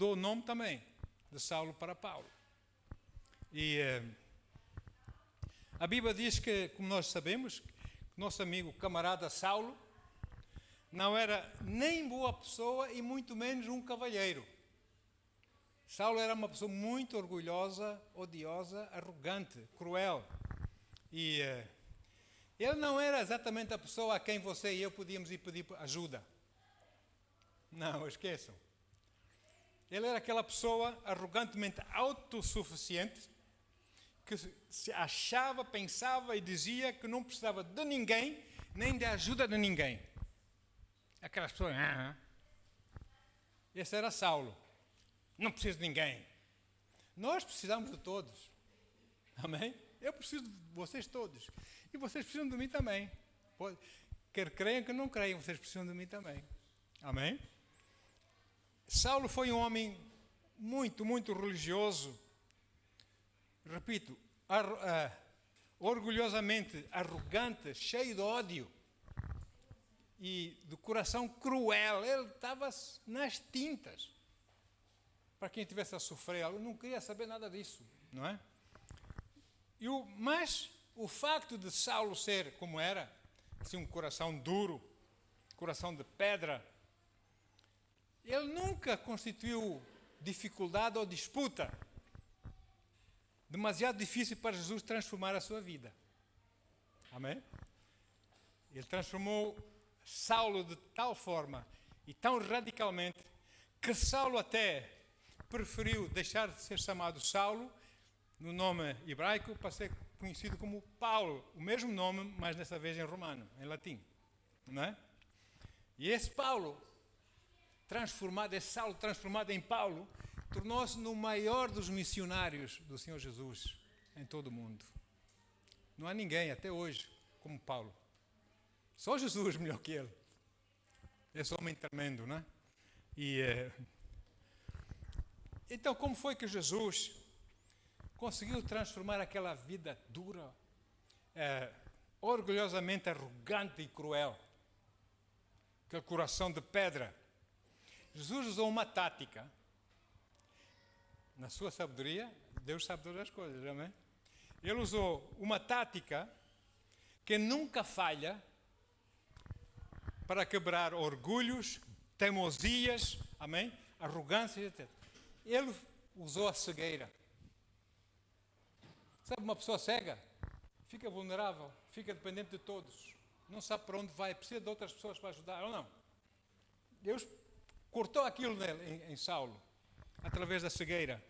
mudou o nome também, de Saulo para Paulo. E a Bíblia diz que, como nós sabemos, nosso amigo, camarada Saulo, não era nem boa pessoa e muito menos um cavalheiro. Saulo era uma pessoa muito orgulhosa, odiosa, arrogante, cruel. E ele não era exatamente a pessoa a quem você e eu podíamos ir pedir ajuda. Não, esqueçam. Ele era aquela pessoa arrogantemente autossuficiente, que se achava, pensava e dizia que não precisava de ninguém, nem de ajuda de ninguém. Aquelas pessoas... Esse era Saulo. Não preciso de ninguém. Nós precisamos de todos. Amém? Eu preciso de vocês todos. E vocês precisam de mim também. Quer creiam, que não creiam, vocês precisam de mim também. Amém? Saulo foi um homem muito, muito religioso. Repito, orgulhosamente arrogante, cheio de ódio e de coração cruel. Ele estava nas tintas. Para quem estivesse a sofrer, eu não queria saber nada disso, não é? Mas o facto de Saulo ser como era, assim, um coração duro, coração de pedra, ele nunca constituiu dificuldade ou disputa demasiado difícil para Jesus transformar a sua vida. Amém? Ele transformou Saulo de tal forma e tão radicalmente que Saulo até preferiu deixar de ser chamado Saulo, no nome hebraico, para ser conhecido como Paulo. O mesmo nome, mas dessa vez em romano, em latim. Não é? E esse Saulo transformado em Paulo, tornou-se no maior dos missionários do Senhor Jesus em todo o mundo. Não há ninguém, até hoje, como Paulo. Só Jesus melhor que ele. Esse homem tremendo, não é? Então, como foi que Jesus conseguiu transformar aquela vida dura, orgulhosamente arrogante e cruel, aquele coração de pedra? Jesus usou uma tática. Na sua sabedoria, Deus sabe todas as coisas, amém? Ele usou uma tática que nunca falha para quebrar orgulhos, teimosias, amém? Arrogância, etc. Ele usou a cegueira. Sabe, uma pessoa cega fica vulnerável, fica dependente de todos, não sabe para onde vai, precisa de outras pessoas para ajudar, ou não? Deus cortou aquilo nele, em Saulo, através da cegueira.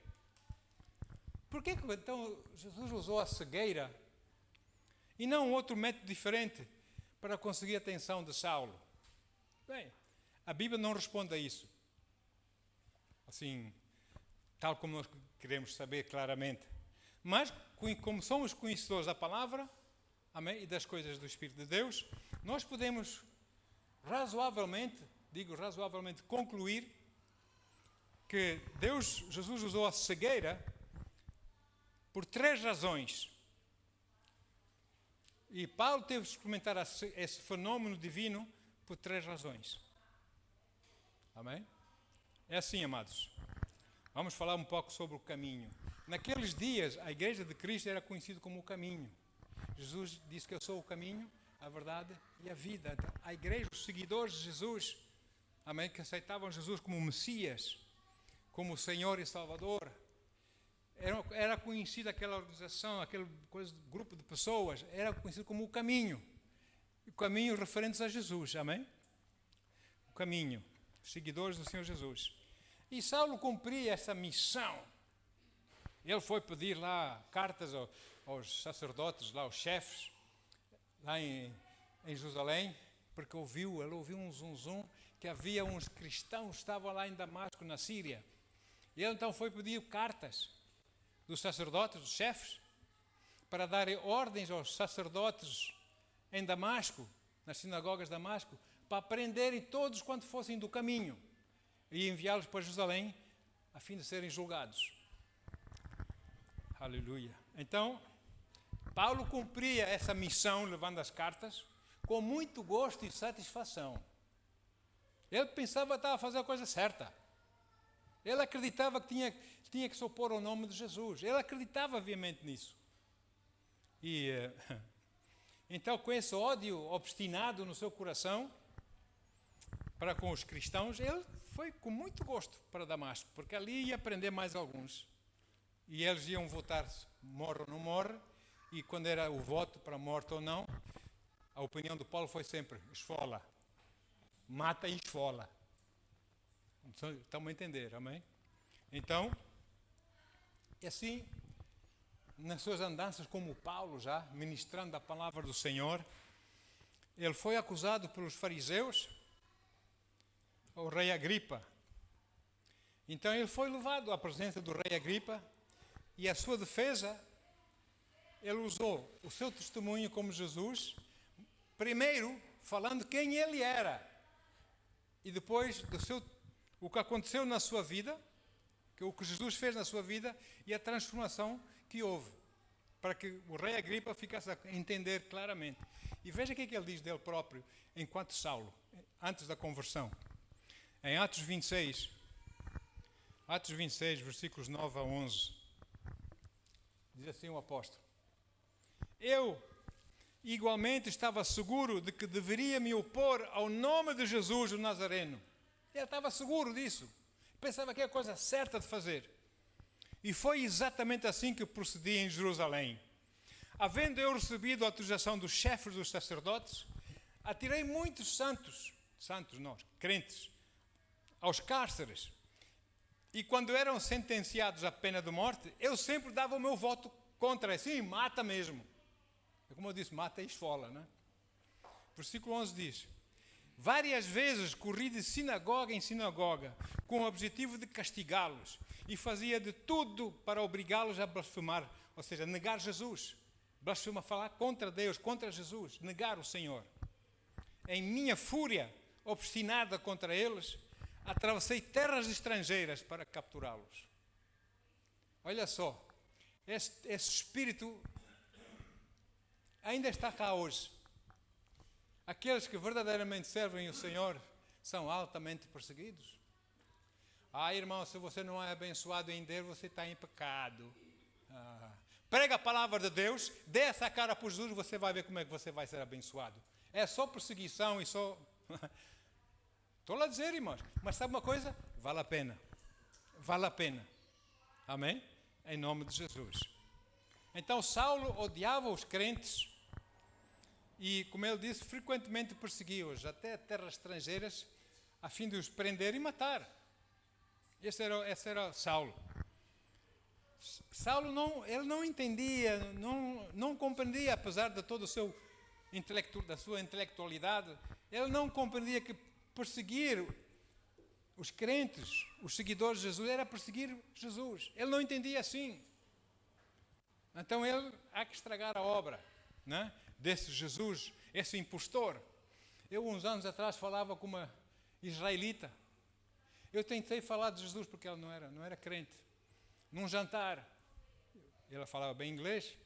Por que então Jesus usou a cegueira e não outro método diferente para conseguir a atenção de Saulo? Bem, a Bíblia não responde a isso. Assim, tal como nós queremos saber claramente. Mas, como somos conhecedores da palavra, amém, e das coisas do Espírito de Deus, nós podemos razoavelmente concluir que Jesus usou a cegueira por 3 razões. E Paulo teve de experimentar esse fenômeno divino por 3 razões. Amém? É assim, amados. Vamos falar um pouco sobre o caminho. Naqueles dias, a Igreja de Cristo era conhecida como o caminho. Jesus disse que eu sou o caminho, a verdade e a vida. Então, a Igreja, os seguidores de Jesus, amém, que aceitavam Jesus como Messias, como Senhor e Salvador, era conhecida aquela organização, aquele grupo de pessoas, era conhecido como o caminho. O caminho referentes a Jesus, amém? O caminho, seguidores do Senhor Jesus. E Saulo cumpria essa missão. Ele foi pedir lá cartas aos sacerdotes, lá aos chefes, lá em Jerusalém, porque ele ouviu um zum que havia uns cristãos que estavam lá em Damasco, na Síria. E ele então foi pedir cartas dos sacerdotes, dos chefes, para darem ordens aos sacerdotes em Damasco, nas sinagogas de Damasco, para prenderem todos quanto fossem do caminho e enviá-los para Jerusalém a fim de serem julgados. Aleluia. Então, Paulo cumpria essa missão levando as cartas com muito gosto e satisfação. Ele pensava que estava a fazer a coisa certa. Ele acreditava que tinha que se opor ao nome de Jesus. Ele acreditava veemente nisso. E então, com esse ódio obstinado no seu coração para com os cristãos, ele foi com muito gosto para Damasco, porque ali ia aprender mais alguns. E eles iam votar se morre ou não morre, e quando era o voto para morte ou não, a opinião do Paulo foi sempre: esfola, mata e esfola. Estamos a entender, amém? Então, assim, nas suas andanças como Paulo já, ministrando a palavra do Senhor, ele foi acusado pelos fariseus, o rei Agripa. Então ele foi levado à presença do rei Agripa e a sua defesa, ele usou o seu testemunho como Jesus, primeiro falando quem ele era e depois o que aconteceu na sua vida, o que Jesus fez na sua vida e a transformação que houve, para que o rei Agripa ficasse a entender claramente. E veja o que é que ele diz dele próprio enquanto Saulo, antes da conversão. Em Atos 26, versículos 9 a 11, diz assim o apóstolo: eu igualmente estava seguro de que deveria me opor ao nome de Jesus o Nazareno. Ele estava seguro disso. Pensava que era a coisa certa de fazer. E foi exatamente assim que procedi em Jerusalém. Havendo eu recebido a autorização dos chefes dos sacerdotes, atirei muitos crentes, aos cárceres. E quando eram sentenciados à pena de morte, eu sempre dava o meu voto contra. Sim, mata mesmo. Como eu disse, mata e esfola, né? Versículo 11 diz: várias vezes corri de sinagoga em sinagoga, com o objetivo de castigá-los, e fazia de tudo para obrigá-los a blasfemar, ou seja, negar Jesus. Blasfemar, falar contra Deus, contra Jesus, negar o Senhor. Em minha fúria obstinada contra eles, atravessei terras estrangeiras para capturá-los. Olha só, esse espírito ainda está cá hoje. Aqueles que verdadeiramente servem o Senhor são altamente perseguidos. Irmão, se você não é abençoado em Deus, você está em pecado. Prega a palavra de Deus, dê essa cara por Jesus, você vai ver como é que você vai ser abençoado. É só perseguição e só... Estou a dizer, irmãos, mas sabe uma coisa? Vale a pena. Vale a pena. Amém? Em nome de Jesus. Então, Saulo odiava os crentes e, como ele disse, frequentemente perseguia-os, até terras estrangeiras, a fim de os prender e matar. Esse era Saulo. Saulo não entendia, não compreendia, apesar de todo o seu da sua intelectualidade, ele não compreendia que perseguir os crentes, os seguidores de Jesus, era perseguir Jesus. Ele não entendia assim. Então ele há que estragar a obra, né, desse Jesus, esse impostor. Eu, uns anos atrás, falava com uma israelita. Eu tentei falar de Jesus porque ela não era crente. Num jantar, ela falava bem inglês,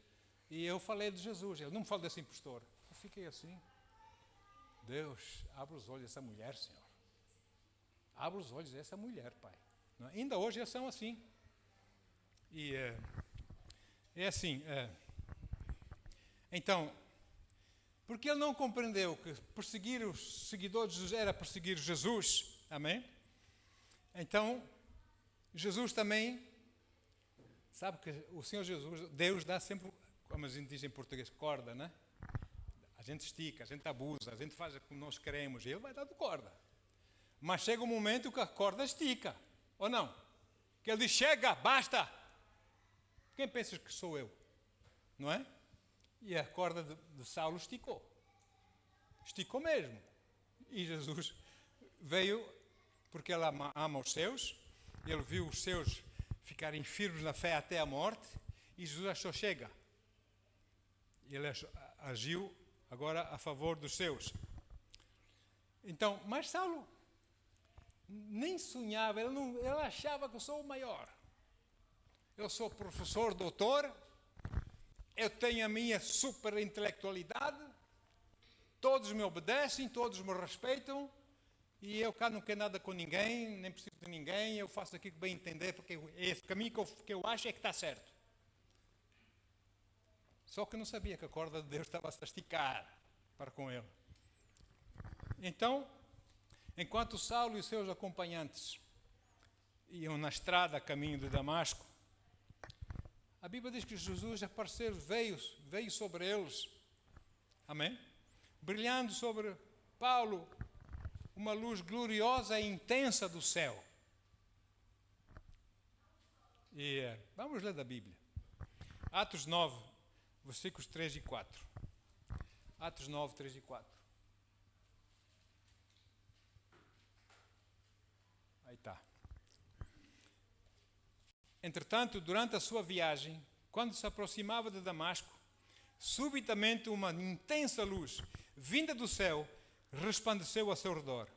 e eu falei de Jesus. Ele não me falou desse impostor. Eu fiquei assim. Deus, abre os olhos dessa mulher, Senhor. Abre os olhos dessa mulher, Pai. Não, ainda hoje eles são assim. E é assim. Então, porque ele não compreendeu que perseguir os seguidores de Jesus era perseguir Jesus. Amém? Então, Jesus também, sabe que o Senhor Jesus, Deus dá sempre, como a gente diz em português, corda, né? A gente estica, a gente abusa, a gente faz como nós queremos, e Ele vai dando corda. Mas chega um momento que a corda estica, ou não? Que Ele diz, chega, basta. Quem pensa que sou eu? Não é? E a corda de Saulo esticou. Esticou mesmo. E Jesus veio, porque Ele ama os seus, Ele viu os seus ficarem firmes na fé até a morte, e Jesus achou, chega. Ele agiu agora a favor dos seus. Então, mas Saulo nem sonhava, ele achava que eu sou o maior. Eu sou professor, doutor, eu tenho a minha super intelectualidade, todos me obedecem, todos me respeitam, e eu cá não quero nada com ninguém, nem preciso de ninguém, eu faço aquilo que bem entender, porque é esse caminho que eu acho é que está certo. Só que não sabia que a corda de Deus estava a se esticar para com ele. Então, enquanto Saulo e os seus acompanhantes iam na estrada a caminho de Damasco, a Bíblia diz que Jesus apareceu, veio sobre eles, amém? Brilhando sobre Paulo uma luz gloriosa e intensa do céu. E vamos ler da Bíblia. Atos 9, versículos 3 e 4. Atos 9, 3 e 4. Aí está. Entretanto, durante a sua viagem, quando se aproximava de Damasco, subitamente uma intensa luz, vinda do céu, resplandeceu a seu redor.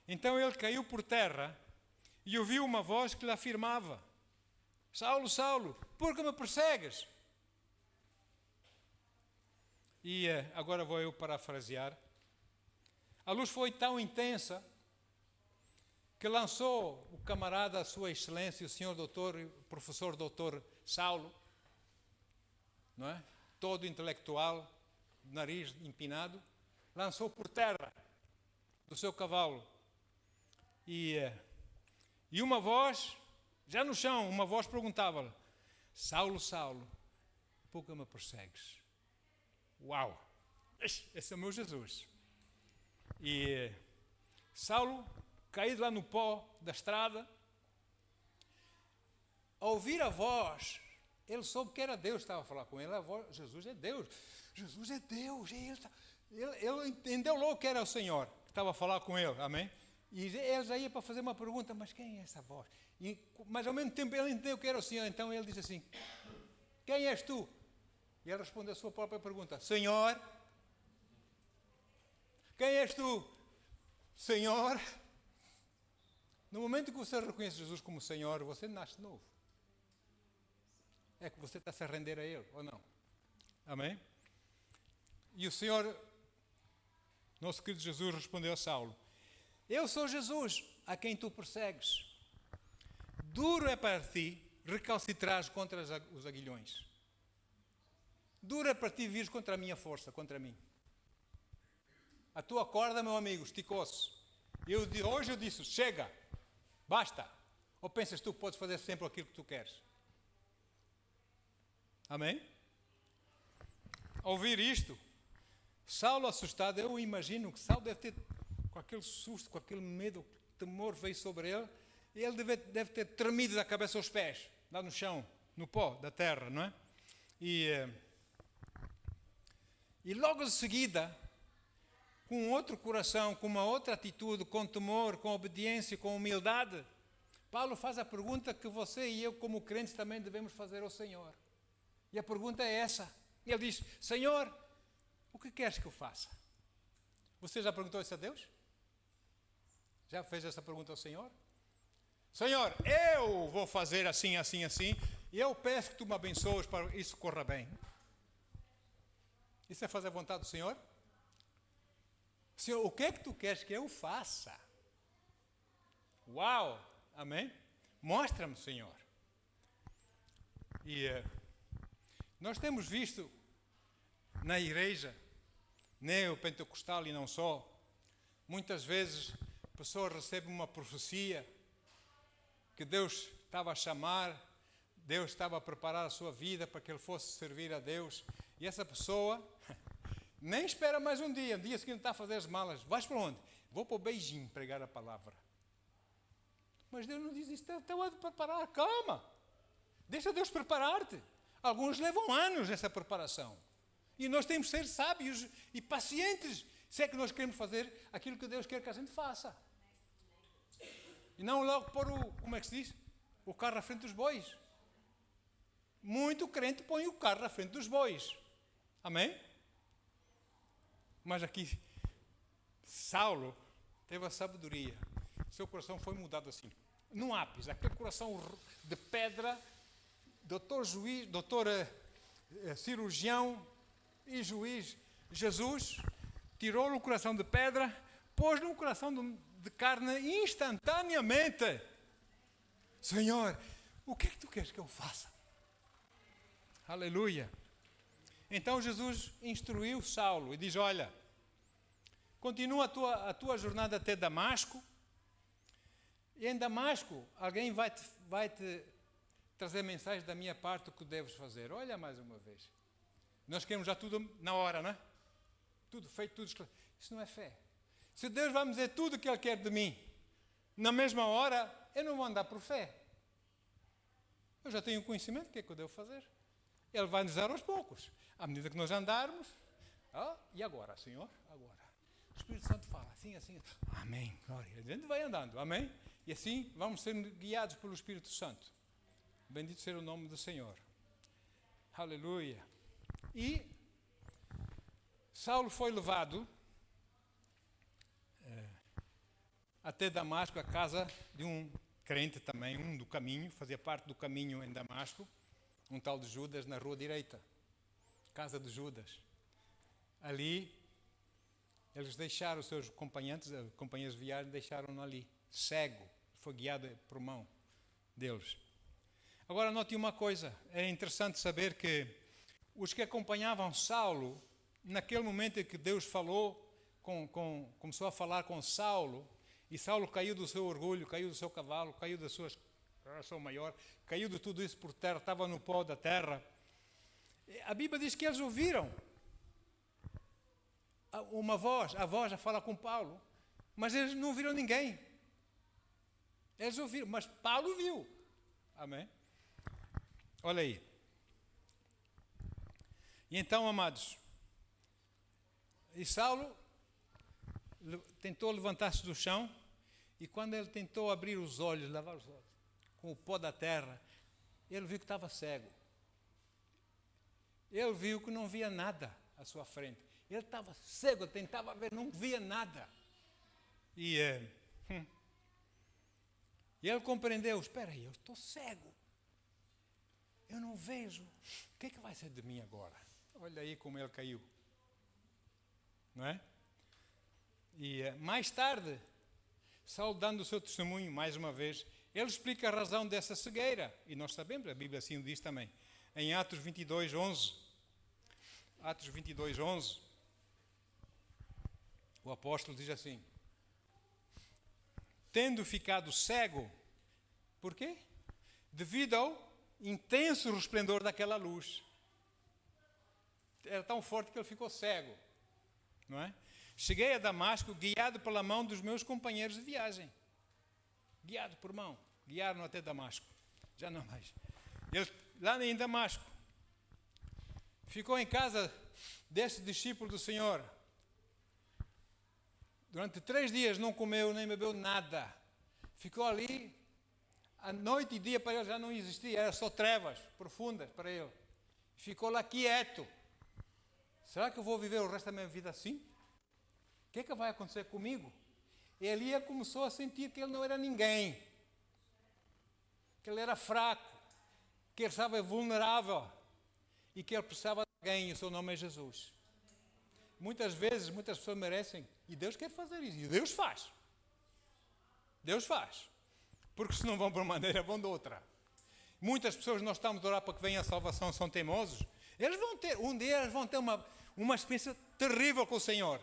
Então ele caiu por terra e ouviu uma voz que lhe afirmava: Saulo, Saulo, por que me persegues? E agora vou eu parafrasear. A luz foi tão intensa que lançou o camarada, a sua excelência, o senhor doutor, professor doutor Saulo, não é? Todo intelectual, nariz empinado, lançou por terra do seu cavalo. E uma voz, já no chão, uma voz perguntava-lhe: Saulo, Saulo, por que me persegues? Uau! Esse é o meu Jesus. E Saulo, caído lá no pó da estrada, ao ouvir a voz, ele soube que era Deus que estava a falar com ele. A voz, Jesus é Deus. Jesus é Deus. Ele entendeu logo que era o Senhor que estava a falar com ele. Amém? E ele já ia para fazer uma pergunta: mas quem é essa voz? Mas ao mesmo tempo ele entendeu que era o Senhor. Então ele disse assim: quem és tu? E ele respondeu a sua própria pergunta: Senhor. Quem és tu? Senhor. No momento que você reconhece Jesus como Senhor, você nasce de novo. É que você está a se render a Ele, ou não? Amém? E o Senhor, nosso querido Jesus, respondeu a Saulo: eu sou Jesus, a quem tu persegues. Duro é para ti recalcitrares contra os aguilhões. Duro é para ti vires contra a minha força, contra mim. A tua corda, meu amigo, esticou-se. Hoje eu disse: chega, basta. Ou pensas tu que podes fazer sempre aquilo que tu queres? Amém? Ao ouvir isto, Saulo assustado, eu imagino que Saulo deve ter, com aquele susto, com aquele medo, temor veio sobre ele, e ele deve ter tremido da cabeça aos pés, lá no chão, no pó da terra, não é? E logo de seguida, com outro coração, com uma outra atitude, com temor, com obediência, com humildade, Paulo faz a pergunta que você e eu, como crentes, também devemos fazer ao Senhor. E a pergunta é essa. Ele diz: Senhor, o que queres que eu faça? Você já perguntou isso a Deus? Já fez essa pergunta ao Senhor? Senhor, eu vou fazer assim, assim, assim, e eu peço que tu me abençoes para que isso corra bem. Isso é fazer a vontade do Senhor? Senhor, o que é que tu queres que eu faça? Uau! Amém? Mostra-me, Senhor. E nós temos visto na igreja, neopentecostal e não só, muitas vezes pessoas recebem uma profecia que Deus estava a chamar, Deus estava a preparar a sua vida para que ele fosse servir a Deus, e essa pessoa nem espera mais um dia seguinte está a fazer as malas. Vais para onde? Vou para o Beijing pregar a palavra. Mas Deus não diz isso, estava a preparar, calma, deixa Deus preparar-te. Alguns levam anos nessa preparação. E nós temos que ser sábios e pacientes, se é que nós queremos fazer aquilo que Deus quer que a gente faça. E não logo pôr como é que se diz? O carro à frente dos bois. Muito crente põe o carro à frente dos bois. Amém? Mas aqui, Saulo teve a sabedoria. Seu coração foi mudado assim. Num ápice, aquele coração de pedra, doutor cirurgião e juiz, Jesus tirou-lhe o coração de pedra, pôs-lhe um coração de carne instantaneamente. Senhor, o que é que tu queres que eu faça? Aleluia. Então Jesus instruiu Saulo e diz, olha, continua a tua jornada até Damasco, e em Damasco alguém vai te trazer mensagem da minha parte o que deves fazer. Olha mais uma vez. Nós queremos já tudo na hora, não é? Tudo feito, tudo esclarecido. Isso não é fé. Se Deus vai me dizer tudo o que Ele quer de mim, na mesma hora, eu não vou andar por fé. Eu já tenho conhecimento do que é que eu devo fazer. Ele vai nos dar aos poucos. À medida que nós andarmos, e agora, Senhor? Agora. O Espírito Santo fala assim, assim. Amém. Glória. A gente vai andando, amém? E assim vamos ser guiados pelo Espírito Santo. Bendito seja o nome do Senhor. Aleluia. E Saulo foi levado até Damasco, a casa de um crente também, um do caminho, fazia parte do caminho em Damasco, um tal de Judas, na rua direita, casa de Judas. Ali, eles deixaram os seus companheiros de viagem, deixaram-no ali, cego, foi guiado por mão deles. Agora, note uma coisa, é interessante saber que os que acompanhavam Saulo, naquele momento em que Deus falou, começou a falar com Saulo, e Saulo caiu do seu orgulho, caiu do seu cavalo, caiu da sua coração maior, caiu de tudo isso por terra, estava no pó da terra. A Bíblia diz que eles ouviram uma voz, a voz a falar com Paulo, mas eles não viram ninguém. Eles ouviram, mas Paulo viu. Amém? Olha aí. E então, amados, e Saulo tentou levantar-se do chão, e quando ele tentou abrir os olhos, lavar os olhos, com o pó da terra, ele viu que estava cego. Ele viu que não via nada à sua frente. Ele estava cego, tentava ver, não via nada. E ele compreendeu, espera aí, eu estou cego. Eu não vejo. O que é que vai ser de mim agora? Olha aí como ele caiu. Não é? E mais tarde, Saulo dando o seu testemunho, mais uma vez, ele explica a razão dessa cegueira. E nós sabemos, a Bíblia assim o diz também. Em Atos 22, 11. Atos 22, 11. O apóstolo diz assim. Tendo ficado cego, por quê? Devido ao intenso resplendor daquela luz. Era tão forte que ele ficou cego. Não é? Cheguei a Damasco guiado pela mão dos meus companheiros de viagem. Guiado por mão. Guiaram até Damasco. Já não mais. Ele, lá em Damasco, ficou em casa desse discípulo do Senhor. Durante 3 dias não comeu nem bebeu nada. Ficou ali. A noite e dia para ele já não existia. Era só trevas profundas para ele. Ficou lá quieto. Será que eu vou viver o resto da minha vida assim? O que é que vai acontecer comigo? E ali começou a sentir que ele não era ninguém. Que ele era fraco. Que ele estava vulnerável. E que ele precisava de alguém. E o seu nome é Jesus. Muitas vezes, muitas pessoas merecem. E Deus quer fazer isso. E Deus faz. Deus faz. Porque se não vão por uma maneira, vão de outra. Muitas pessoas, nós estamos a orar para que venha a salvação, são teimosos. Eles vão ter, um dia eles vão ter uma experiência terrível com o Senhor.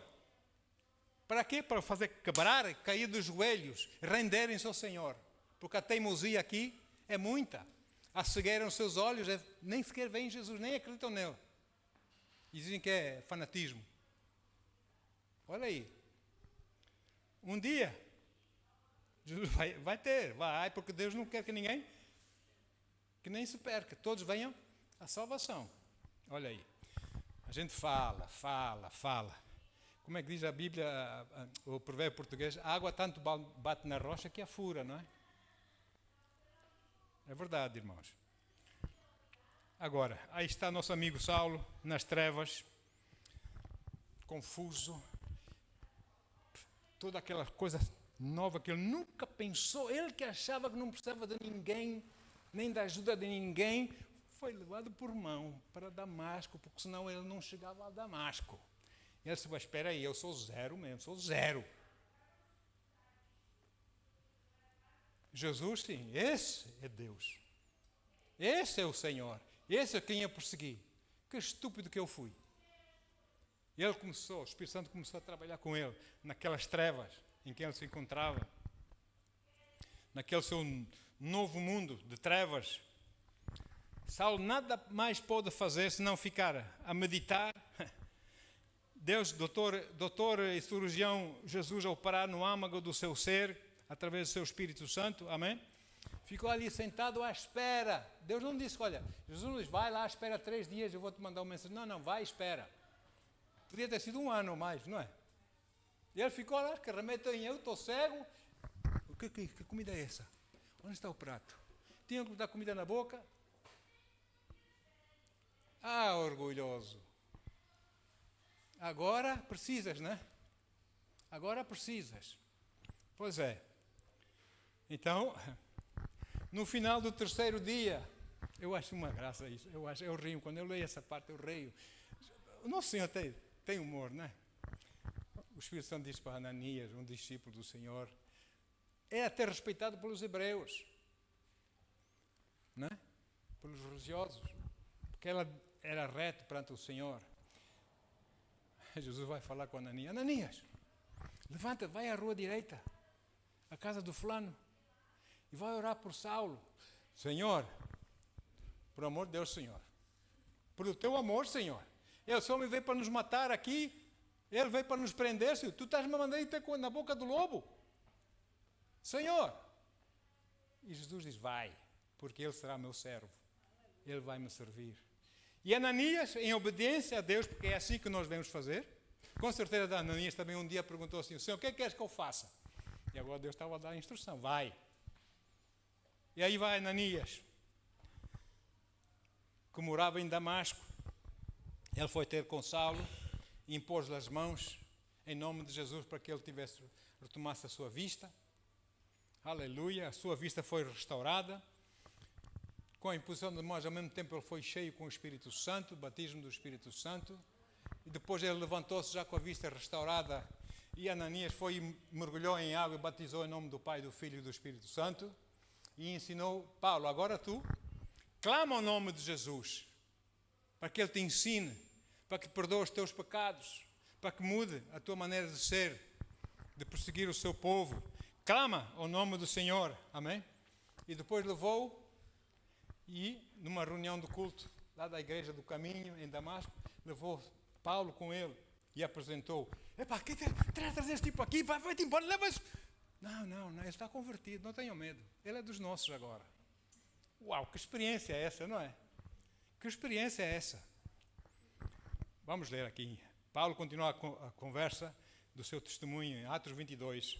Para quê? Para fazer quebrar, cair dos joelhos, renderem-se ao Senhor. Porque a teimosia aqui é muita. A cegueira nos seus olhos, nem sequer veem Jesus, nem acreditam nele. E dizem que é fanatismo. Olha aí. Um dia, Jesus vai, porque Deus não quer que ninguém, que nem se perca, todos venham à salvação. Olha aí. A gente fala. Como é que diz a Bíblia, o provérbio português? A água tanto bate na rocha que a fura, não é? É verdade, irmãos. Agora, aí está nosso amigo Saulo, nas trevas, confuso, toda aquela coisa nova que ele nunca pensou, ele que achava que não precisava de ninguém, nem da ajuda de ninguém, foi levado por mão para Damasco, porque senão ele não chegava a Damasco. Ele disse, mas espera aí, eu sou zero mesmo, sou zero. Jesus, sim, esse é Deus. Esse é o Senhor. Esse é quem eu persegui. Que estúpido que eu fui. E ele começou, o Espírito Santo começou a trabalhar com ele, naquelas trevas em que ele se encontrava. Naquele seu novo mundo de trevas. Saulo nada mais pôde fazer senão ficar a meditar. Deus, doutor e cirurgião Jesus, a operar no âmago do seu ser, através do seu Espírito Santo, amém? Ficou ali sentado à espera. Deus não disse, olha, Jesus não disse, vai lá, espera 3 dias, eu vou te mandar uma mensagem. Não, vai, espera. Podia ter sido 1 ano ou mais, não é? E ele ficou lá, que remeteu em eu, estou cego. Que comida é essa? Onde está o prato? Tinha que dar comida na boca? Ah, orgulhoso. Agora precisas, né? Agora precisas. Pois é. Então, no final do 3º dia, eu acho uma graça isso. Eu rio. Quando eu leio essa parte, eu rio. O nosso Senhor tem humor, né? O Espírito Santo disse para Ananias, um discípulo do Senhor, é até respeitado pelos hebreus, né? Pelos religiosos, porque ela era reto perante o Senhor. Jesus vai falar com Ananias. Ananias, levanta, vai à rua direita, à casa do fulano, e vai orar por Saulo. Senhor, por amor de Deus, Senhor, por o teu amor, Senhor, ele só me veio para nos matar aqui, ele veio para nos prender, Senhor. Tu estás me mandando ir na boca do lobo, Senhor. E Jesus diz, vai, porque ele será meu servo, ele vai me servir. E Ananias, em obediência a Deus, porque é assim que nós devemos fazer, com certeza Ananias também um dia perguntou assim, Senhor, o que é que queres que eu faça? E agora Deus estava a dar a instrução, vai. E aí vai Ananias, que morava em Damasco. Ele foi ter com Saulo, impôs-lhe as mãos, em nome de Jesus, para que ele retomasse a sua vista. Aleluia, a sua vista foi restaurada. Com a imposição de mãos, ao mesmo tempo ele foi cheio com o Espírito Santo, batismo do Espírito Santo. E depois ele levantou-se já com a vista restaurada. E Ananias foi e mergulhou em água e batizou em nome do Pai, do Filho e do Espírito Santo. E ensinou Paulo, agora tu, clama o nome de Jesus, para que ele te ensine, para que te perdoe os teus pecados, para que mude a tua maneira de ser, de perseguir o seu povo. Clama o nome do Senhor, amém? E depois levou, e numa reunião do culto, lá da igreja do Caminho, em Damasco, levou Paulo com ele e apresentou. Epá, que trazer esse tipo aqui, vai-te embora, leva isso. Não, ele está convertido, não tenham medo. Ele é dos nossos agora. Uau, que experiência é essa, não é? Que experiência é essa? Vamos ler aqui. Paulo continua a conversa do seu testemunho em Atos 22,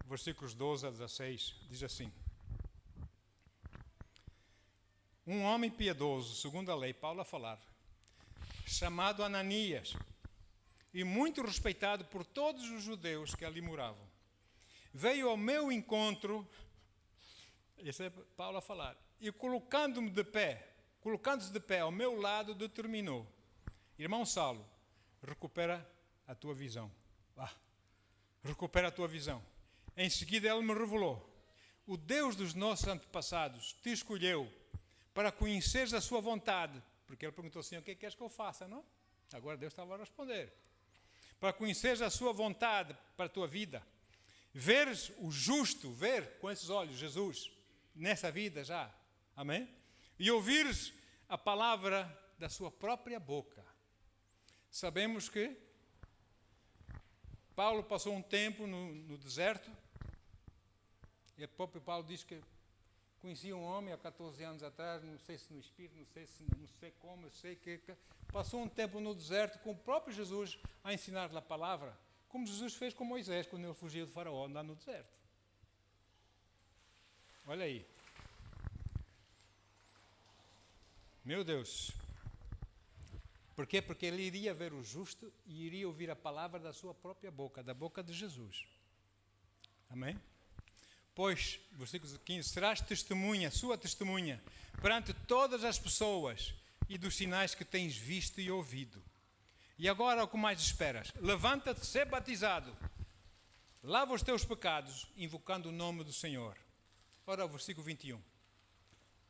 versículos 12 a 16. Diz assim. Um homem piedoso, segundo a lei, Paulo a falar, chamado Ananias, e muito respeitado por todos os judeus que ali moravam, veio ao meu encontro, esse é Paulo a falar, e colocando-se de pé ao meu lado, determinou, irmão Saulo, recupera a tua visão. Recupera a tua visão. Em seguida ele me revelou, o Deus dos nossos antepassados te escolheu para conheceres a sua vontade, porque ele perguntou assim, o que queres que eu faça, não? Agora Deus estava a responder. Para conheceres a sua vontade para a tua vida, veres o justo, ver com esses olhos Jesus, nessa vida já, amém? E ouvires a palavra da sua própria boca. Sabemos que Paulo passou um tempo no deserto, e o próprio Paulo diz que conhecia um homem há 14 anos atrás, não sei se no Espírito, não sei como, eu sei que passou um tempo no deserto com o próprio Jesus a ensinar-lhe a palavra, como Jesus fez com Moisés quando ele fugiu de Faraó, andar no deserto. Olha aí. Meu Deus. Por quê? Porque ele iria ver o justo e iria ouvir a palavra da sua própria boca, da boca de Jesus. Amém? Pois, versículo 15, serás testemunha, sua testemunha, perante todas as pessoas e dos sinais que tens visto e ouvido. E agora o que mais esperas? Levanta-te, ser batizado. lava os teus pecados, invocando o nome do Senhor. Ora, o versículo 21.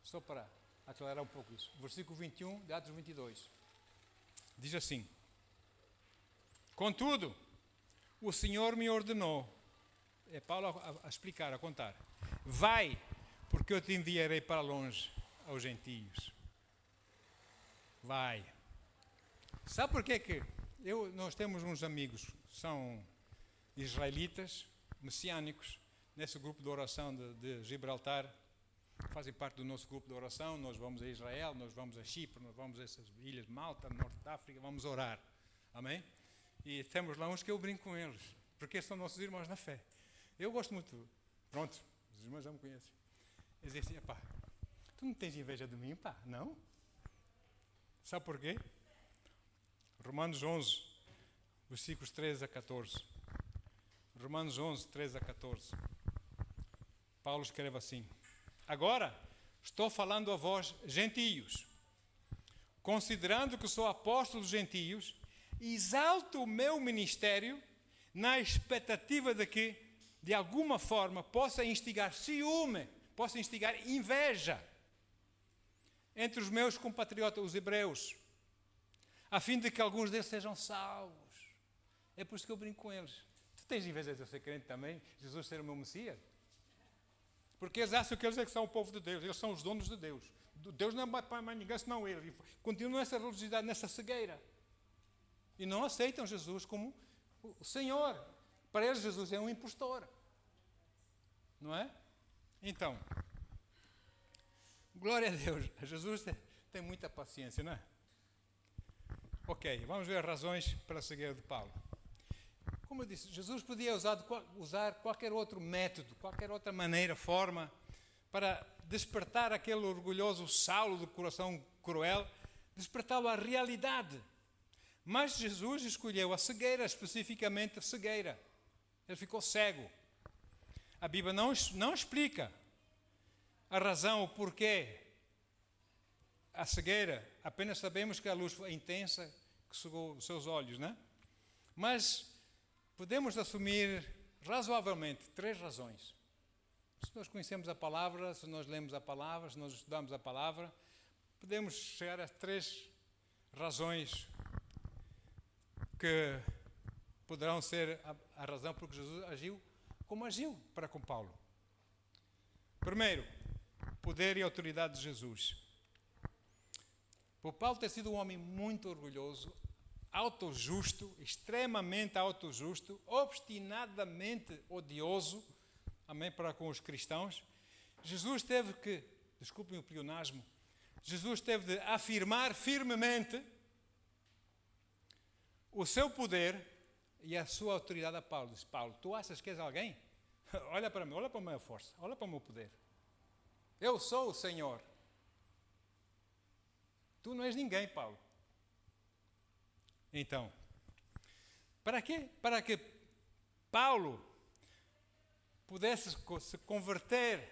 Só para aclarar um pouco isso. Versículo 21 de Atos 22. Diz assim: contudo, o Senhor me ordenou, é Paulo a explicar, a contar, vai, porque eu te enviarei para longe aos gentios. Vai. Sabe porquê que nós temos uns amigos, são israelitas, messiânicos, nesse grupo de oração de Gibraltar, fazem parte do nosso grupo de oração. Nós vamos a Israel, nós vamos a Chipre, nós vamos a essas ilhas de Malta, Norte de África, vamos orar. Amém? E temos lá uns que eu brinco com eles, porque são nossos irmãos na fé. Eu gosto muito, pronto, os irmãos já me conhecem. Eles dizem assim: pá, tu não tens inveja de mim, pá? Não? Sabe porquê? Romanos 11, versículos 13 a 14. Romanos 11, 13 a 14. Paulo escreve assim: agora estou falando a vós, gentios, considerando que sou apóstolo dos gentios, exalto o meu ministério na expectativa de que, de alguma forma, possa instigar ciúme, possa instigar inveja entre os meus compatriotas, os hebreus, a fim de que alguns deles sejam salvos. É por isso que eu brinco com eles. Tu tens inveja de eu ser crente também, Jesus ser o meu Messias? Porque eles acham que eles é que são o povo de Deus, eles são os donos de Deus. Deus não é para mais ninguém senão ele. Continuam nessa religiosidade, nessa cegueira. E não aceitam Jesus como o Senhor. Para eles, Jesus é um impostor. Não é? Então, glória a Deus. Jesus tem muita paciência, não é? Ok, vamos ver as razões para a cegueira de Paulo. Como eu disse, Jesus podia usar qualquer outro método, qualquer outra maneira, forma, para despertar aquele orgulhoso Saulo do coração cruel, despertá-lo à realidade. Mas Jesus escolheu a cegueira, especificamente a cegueira. Ele ficou cego. A Bíblia não explica a razão, o porquê a cegueira. Apenas sabemos que a luz foi intensa, que cegou os seus olhos, não é? Mas podemos assumir razoavelmente 3 razões. Se nós conhecemos a palavra, se nós lemos a palavra, se nós estudamos a palavra, podemos chegar a 3 razões que poderão ser a razão por que Jesus agiu como agiu para com Paulo. Primeiro, poder e autoridade de Jesus. Por Paulo ter sido um homem muito orgulhoso, autojusto, extremamente autojusto, obstinadamente odioso, amém, para com os cristãos, Jesus teve que, desculpem o pleonasmo, Jesus teve de afirmar firmemente o seu poder e a sua autoridade a Paulo. Diz: Paulo, tu achas que és alguém? Olha para mim, olha para a minha força, olha para o meu poder. Eu sou o Senhor. Tu não és ninguém, Paulo. Então, para quê? Para que Paulo pudesse se converter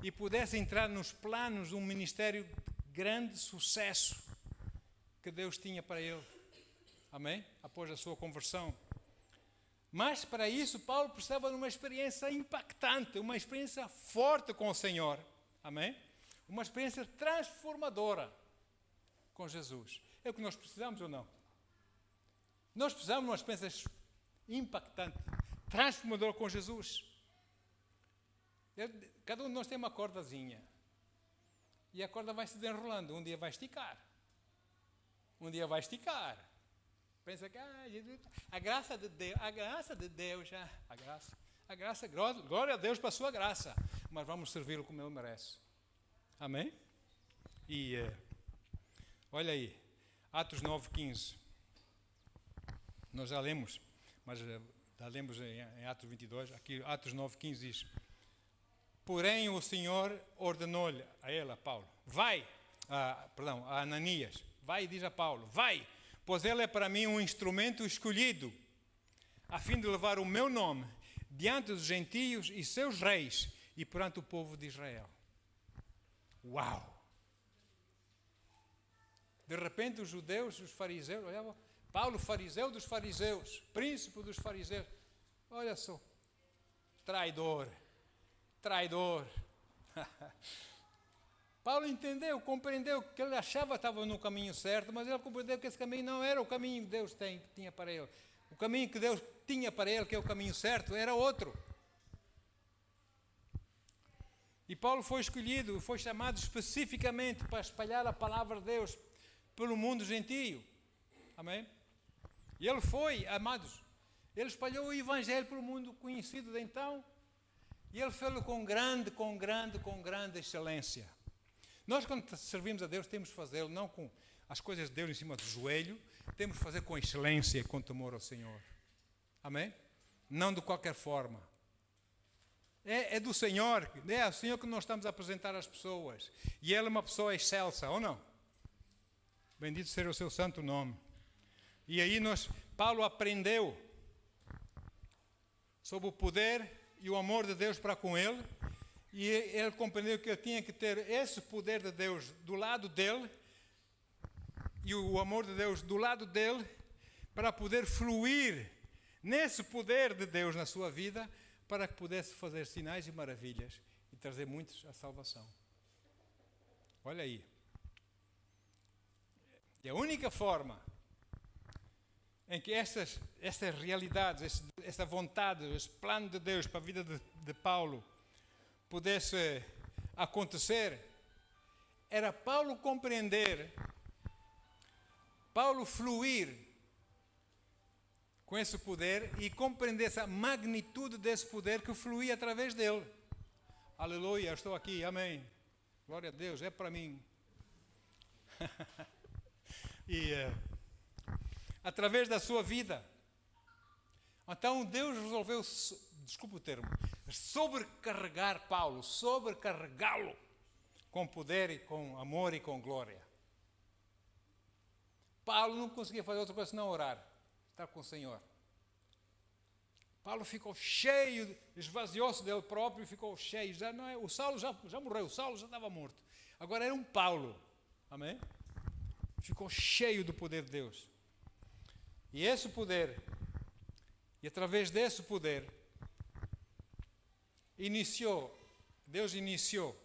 e pudesse entrar nos planos de um ministério de grande sucesso que Deus tinha para ele. Amém? Após a sua conversão. Mas para isso Paulo precisava de uma experiência impactante, uma experiência forte com o Senhor. Amém? Uma experiência transformadora com Jesus. É o que nós precisamos ou não? Nós precisamos de uma experiência impactante, transformadora com Jesus. Cada um de nós tem uma cordazinha. E a corda vai se desenrolando. Um dia vai esticar. Um dia vai esticar. Pensa que a graça de Deus, glória a Deus para a sua graça. Mas vamos servi-lo como ele merece. Amém? E olha aí, Atos 9:15. Nós já lemos, mas já lemos em Atos 22. Aqui, Atos 9:15 diz: porém o Senhor ordenou-lhe a ele, a Paulo, a Ananias, vai e diz a Paulo, vai, pois ele é para mim um instrumento escolhido, a fim de levar o meu nome diante dos gentios e seus reis e perante o povo de Israel. Uau! De repente os judeus, os fariseus, olhavam, Paulo, fariseu dos fariseus, príncipe dos fariseus, olha só, traidor. Traidor. Paulo entendeu, compreendeu que ele achava que estava no caminho certo, mas ele compreendeu que esse caminho não era o caminho que Deus tinha para ele. O caminho que Deus tinha para ele, que é o caminho certo, era outro. E Paulo foi escolhido, foi chamado especificamente para espalhar a palavra de Deus pelo mundo gentio. Amém? E ele foi, amados, ele espalhou o evangelho pelo mundo conhecido de então, e ele fez-lo com grande excelência. Nós, quando servimos a Deus, temos de fazê-lo não com as coisas de Deus em cima do joelho, temos de fazer com excelência e com temor ao Senhor. Amém? Não de qualquer forma. É do Senhor, é ao Senhor que nós estamos a apresentar às pessoas. E Ele é uma pessoa excelsa, ou não? Bendito seja o seu santo nome. E aí Paulo aprendeu sobre o poder e o amor de Deus para com ele. E ele compreendeu que ele tinha que ter esse poder de Deus do lado dele e o amor de Deus do lado dele para poder fluir nesse poder de Deus na sua vida, para que pudesse fazer sinais e maravilhas e trazer muitos à salvação. Olha aí. E a única forma em que essas realidades, essa vontade, esse plano de Deus para a vida de Paulo pudesse acontecer, era Paulo compreender, Paulo fluir com esse poder e compreender essa magnitude desse poder que fluía através dele. Aleluia, estou aqui, amém. Glória a Deus, é para mim. E através da sua vida. Então Deus resolveu, desculpa o termo, sobrecarregar Paulo, sobrecarregá-lo com poder e com amor e com glória. Paulo não conseguia fazer outra coisa senão orar, estar com o Senhor. Paulo ficou cheio, esvaziou-se dele próprio, ficou cheio. Já não é, o Saulo já morreu, o Saulo já estava morto. Agora era um Paulo, amém? Ficou cheio do poder de Deus. E esse poder, e através desse poder, Deus iniciou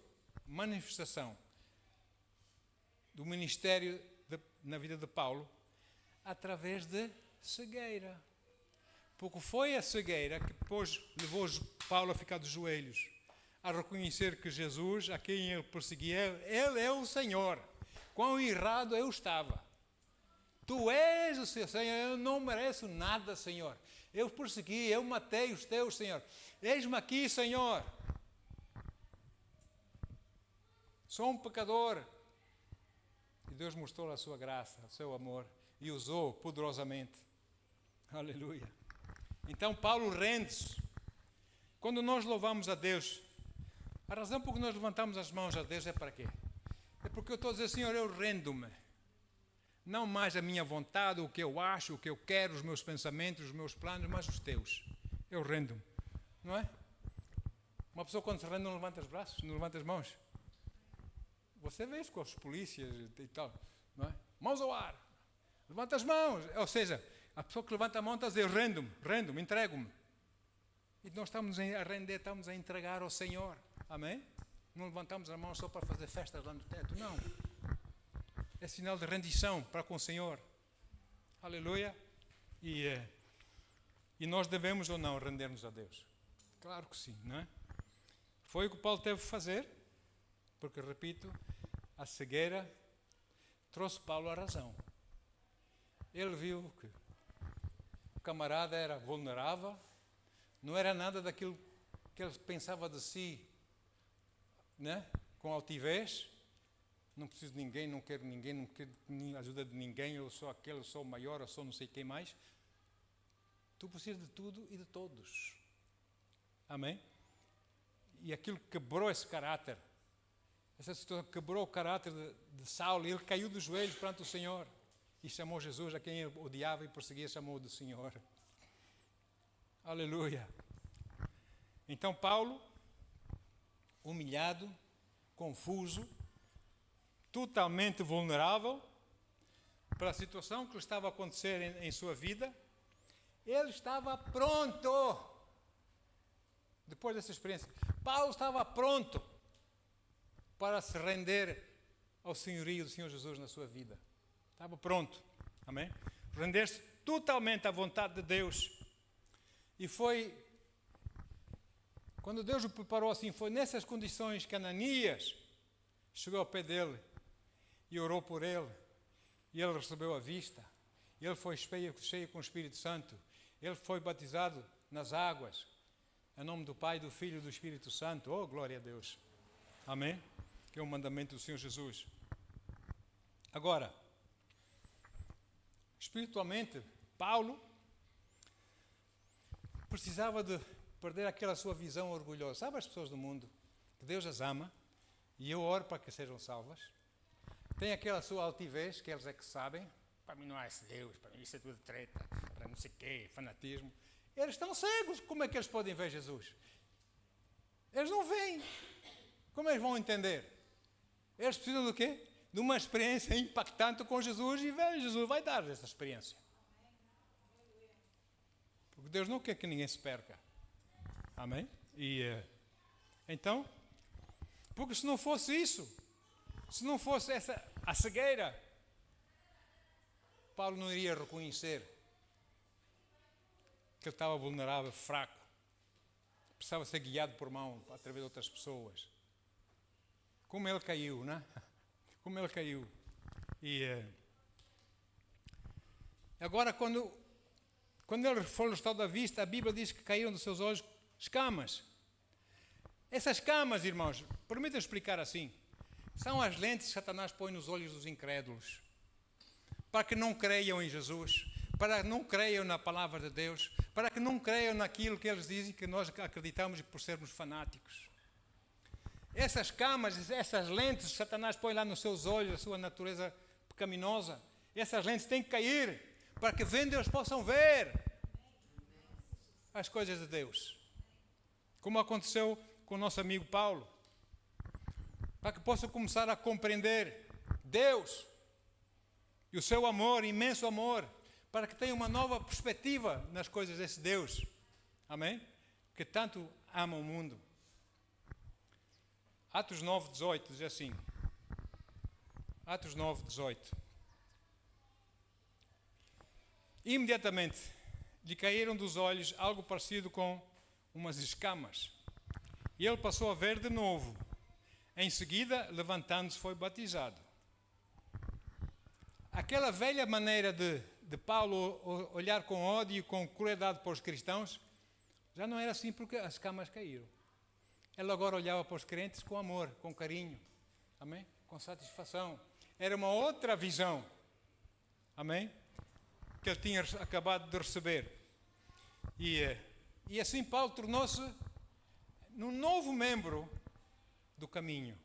manifestação do ministério na vida de Paulo através de cegueira. Porque foi a cegueira que depois levou Paulo a ficar de joelhos, a reconhecer que Jesus, a quem ele perseguia, ele é o Senhor. Quão errado eu estava. Tu és o Senhor, eu não mereço nada, Senhor. Eu persegui, eu matei os teus, Senhor. Eis-me aqui, Senhor. Sou um pecador. E Deus mostrou a sua graça, o seu amor, e usou poderosamente. Aleluia. Então Paulo rende-se. Quando nós louvamos a Deus, a razão por que nós levantamos as mãos a Deus é para quê? É porque eu estou a dizer, Senhor, eu rendo-me. Não mais a minha vontade, o que eu acho, o que eu quero, os meus pensamentos, os meus planos, mas os teus. Eu rendo-me. Não é? Uma pessoa quando se rende não levanta os braços, não levanta as mãos. Você vê isso com as polícias e tal. Não é? Mãos ao ar. Levanta as mãos. Ou seja, a pessoa que levanta a mão está a dizer, rendo-me, entrego-me. E nós estamos a render, estamos a entregar ao Senhor. Amém? Não levantamos a mão só para fazer festas lá no teto, não. É sinal de rendição para com o Senhor. Aleluia. E nós devemos ou não render-nos a Deus? Claro que sim, não é? Foi o que Paulo teve que fazer, porque, repito, a cegueira trouxe Paulo à razão. Ele viu que o camarada era vulnerável, não era nada daquilo que ele pensava de si, né? Com altivez. Não preciso de ninguém, não quero ajuda de ninguém, eu sou aquele, eu sou o maior, eu sou não sei quem mais. Tu precisas de tudo e de todos. Amém? E aquilo quebrou esse caráter. Essa situação quebrou o caráter de Saulo, e ele caiu dos joelhos perante o Senhor e chamou Jesus, a quem ele odiava e perseguia, chamou do Senhor. Aleluia. Então Paulo, humilhado, confuso, totalmente vulnerável para a situação que estava a acontecer em sua vida, ele estava pronto, depois dessa experiência, Paulo estava pronto para se render ao senhorio do Senhor Jesus na sua vida. Estava pronto. Amém? Render-se totalmente à vontade de Deus. E foi, quando Deus o preparou assim, foi nessas condições que Ananias chegou ao pé dele e orou por ele. E ele recebeu a vista. Ele foi cheio com o Espírito Santo. Ele foi batizado nas águas. Em nome do Pai, do Filho e do Espírito Santo. Oh, glória a Deus. Amém? Que é o mandamento do Senhor Jesus. Agora, espiritualmente, Paulo precisava de perder aquela sua visão orgulhosa. Sabe as pessoas do mundo? Que Deus as ama e eu oro para que sejam salvas. Tem aquela sua altivez, que eles é que sabem. Para mim não há esse Deus, para mim isso é tudo treta, para não sei o quê, fanatismo. Eles estão cegos, como é que eles podem ver Jesus? Eles não veem. Como eles vão entender? Eles precisam do quê? De uma experiência impactante com Jesus e Jesus vai dar essa experiência. Porque Deus não quer que ninguém se perca. Amém? Então, porque se não fosse isso, se não fosse a cegueira, Paulo não iria reconhecer que ele estava vulnerável, fraco. Precisava ser guiado por mão através de outras pessoas. Como ele caiu, não é? Como ele caiu. Agora, quando ele foi no estado da vista, a Bíblia diz que caíram dos seus olhos escamas. Essas escamas, irmãos, permitam explicar assim, são as lentes que Satanás põe nos olhos dos incrédulos, para que não creiam em Jesus, para que não creiam na palavra de Deus, para que não creiam naquilo que eles dizem que nós acreditamos por sermos fanáticos. Essas camas, essas lentes que Satanás põe lá nos seus olhos, a sua natureza pecaminosa, essas lentes têm que cair para que vendo eles possam ver as coisas de Deus. Como aconteceu com o nosso amigo Paulo. Para que possam começar a compreender Deus e o seu amor, imenso amor, para que tenham uma nova perspectiva nas coisas desse Deus. Amém? Que tanto ama o mundo. Atos 9:18 diz assim. Atos 9:18. Imediatamente lhe caíram dos olhos algo parecido com umas escamas. E ele passou a ver de novo. Em seguida, levantando-se, foi batizado. Aquela velha maneira de Paulo olhar com ódio e com crueldade para os cristãos, já não era assim porque as escamas caíram. Ele agora olhava para os crentes com amor, com carinho, amém? Com satisfação. Era uma outra visão, amém? Que ele tinha acabado de receber. E assim Paulo tornou-se um novo membro do caminho.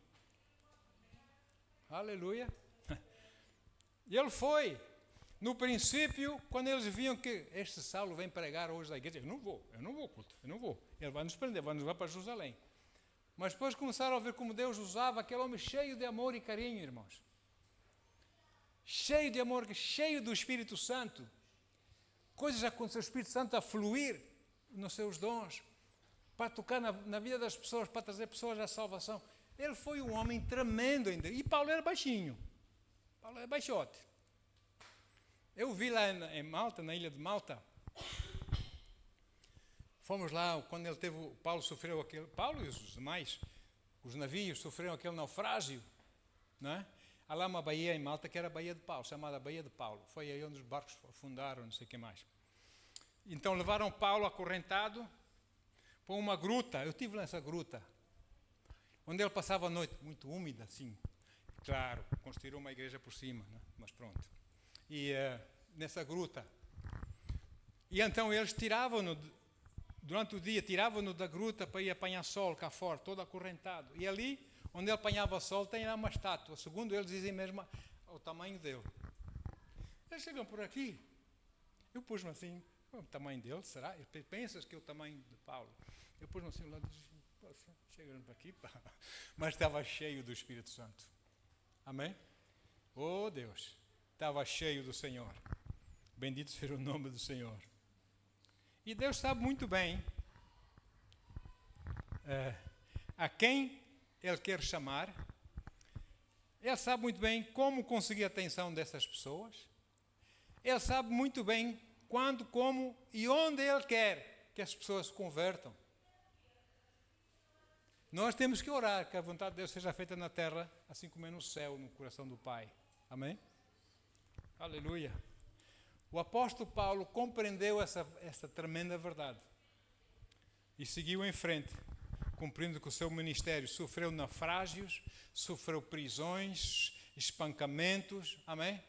Aleluia. E ele foi. No princípio, quando eles viam que este Saulo vem pregar hoje na igreja, eu não vou, culto, eu não vou. Ele vai nos prender, vai nos levar para Jerusalém. Mas depois começaram a ver como Deus usava aquele homem cheio de amor e carinho, irmãos. Cheio de amor, cheio do Espírito Santo. Coisas aconteceram, o Espírito Santo a fluir nos seus dons, para tocar na vida das pessoas, para trazer pessoas à salvação. Ele foi um homem tremendo ainda. E Paulo era baixinho. Paulo era baixote. Eu vi lá em Malta, na ilha de Malta. Fomos lá, quando Paulo sofreu aquele... Paulo e os demais, os navios sofreram aquele naufrágio. Não é? Há lá uma baía em Malta que era a Baía de Paulo, chamada Baía de Paulo. Foi aí onde os barcos afundaram, não sei o que mais. Então levaram Paulo acorrentado para uma gruta. Eu estive nessa gruta, onde ele passava a noite, muito úmida, assim. Claro, construíram uma igreja por cima, né? Mas pronto. E nessa gruta. E então eles tiravam-no, durante o dia, tiravam-no da gruta para ir apanhar sol cá fora, todo acorrentado. E ali, onde ele apanhava sol, tem lá uma estátua. Segundo eles dizem mesmo o tamanho dele. Eles chegam por aqui. Eu pus-me assim, o tamanho dele, será? Pensas que é o tamanho de Paulo? Eu pus-me assim lá, chegando para aqui, pá. Mas estava cheio do Espírito Santo. Amém? Oh Deus, estava cheio do Senhor. Bendito seja o nome do Senhor. E Deus sabe muito bem a quem Ele quer chamar. Ele sabe muito bem como conseguir a atenção dessas pessoas. Ele sabe muito bem quando, como e onde Ele quer que as pessoas se convertam. Nós temos que orar que a vontade de Deus seja feita na terra, assim como é no céu, no coração do Pai. Amém? Aleluia. O apóstolo Paulo compreendeu essa tremenda verdade e seguiu em frente, cumprindo com o seu ministério. Sofreu naufrágios, sofreu prisões, espancamentos, amém?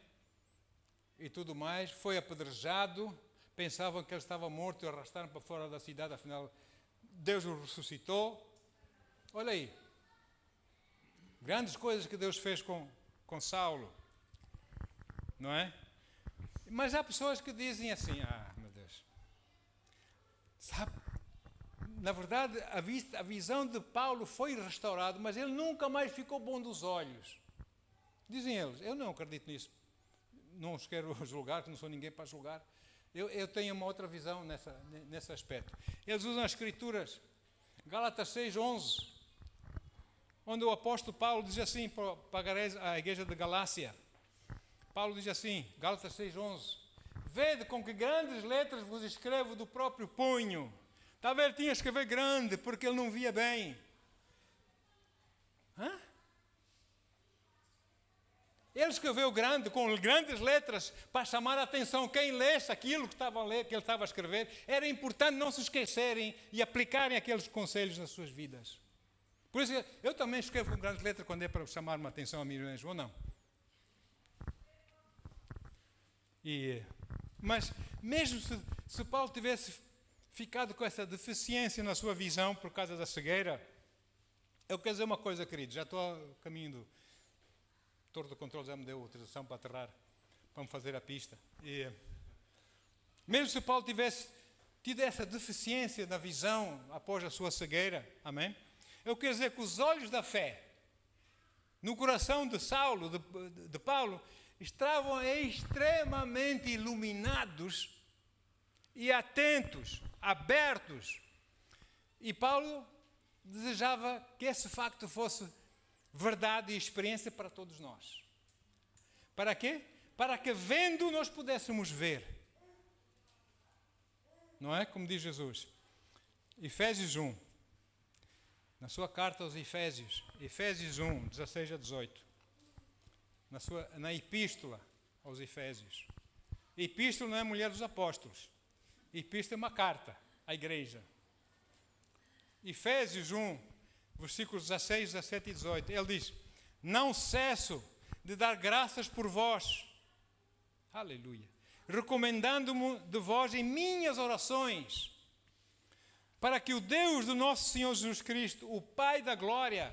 E tudo mais. Foi apedrejado, pensavam que ele estava morto e arrastaram para fora da cidade, afinal Deus o ressuscitou. Olha aí, grandes coisas que Deus fez com Saulo, não é? Mas há pessoas que dizem assim, meu Deus, sabe, na verdade a visão de Paulo foi restaurada, mas ele nunca mais ficou bom dos olhos. Dizem eles, eu não acredito nisso, não os quero julgar, que não sou ninguém para julgar, eu tenho uma outra visão nesse aspecto. Eles usam as Escrituras, Gálatas 6:11, onde o apóstolo Paulo diz assim para a igreja de Galácia. Paulo diz assim, Gálatas 6:11, vede com que grandes letras vos escrevo do próprio punho. Talvez ele tinha que escrever grande, porque ele não via bem. Ele escreveu grande, com grandes letras, para chamar a atenção. Quem lesse aquilo que ele estava a escrever, era importante não se esquecerem e aplicarem aqueles conselhos nas suas vidas. Por isso, eu também escrevo com grandes letras quando é para chamar uma atenção a mim mesmo, ou não? Mas, mesmo se Paulo tivesse ficado com essa deficiência na sua visão por causa da cegueira, eu quero dizer uma coisa, querido, já estou a caminho do Torre do Controle, já me deu autorização para aterrar, para me fazer a pista. Mesmo se Paulo tivesse tido essa deficiência na visão após a sua cegueira, amém? Eu quero dizer que os olhos da fé no coração de Saulo, de Paulo, estavam extremamente iluminados e atentos, abertos. E Paulo desejava que esse facto fosse verdade e experiência para todos nós. Para quê? Para que vendo nós pudéssemos ver. Não é? Como diz Jesus. Efésios 1. Na sua carta aos Efésios, Efésios 1, 16 a 18. Na epístola aos Efésios. Epístola não é mulher dos apóstolos. Epístola é uma carta à igreja. Efésios 1, versículos 16, 17 e 18. Ele diz, não cesso de dar graças por vós. Aleluia. Recomendando-me de vós em minhas orações, para que o Deus do nosso Senhor Jesus Cristo, o Pai da glória,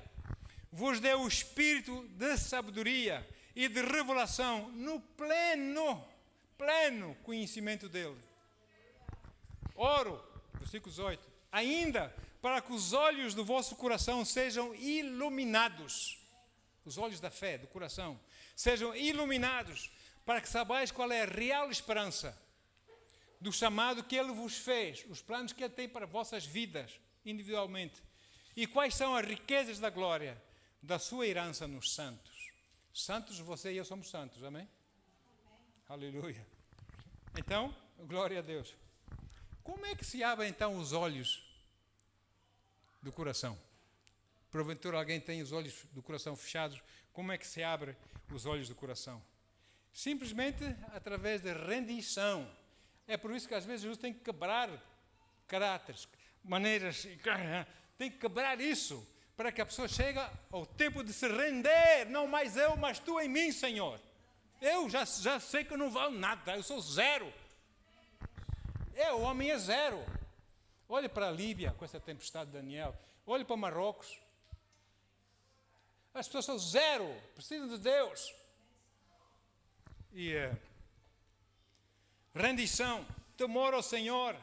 vos dê o espírito de sabedoria e de revelação no pleno conhecimento dele. Oro, versículo 18, ainda para que os olhos do vosso coração sejam iluminados, os olhos da fé, do coração, sejam iluminados, para que saibais qual é a real esperança do chamado que Ele vos fez, os planos que Ele tem para vossas vidas, individualmente, e quais são as riquezas da glória da sua herança nos santos. Santos, você e eu somos santos, amém? Aleluia. Então, glória a Deus. Como é que se abrem então os olhos do coração? Porventura alguém tem os olhos do coração fechados, como é que se abre os olhos do coração? Simplesmente através da rendição. É por isso que às vezes Jesus tem que quebrar caráteres, maneiras, tem que quebrar isso, para que a pessoa chegue ao tempo de se render, não mais eu, mas tu em mim, Senhor. Eu já sei que eu não valo nada, eu sou zero. O homem é zero. Olhe para a Líbia, com essa tempestade de Daniel. Olhe para Marrocos. As pessoas são zero, precisam de Deus. Rendição, temor ao Senhor,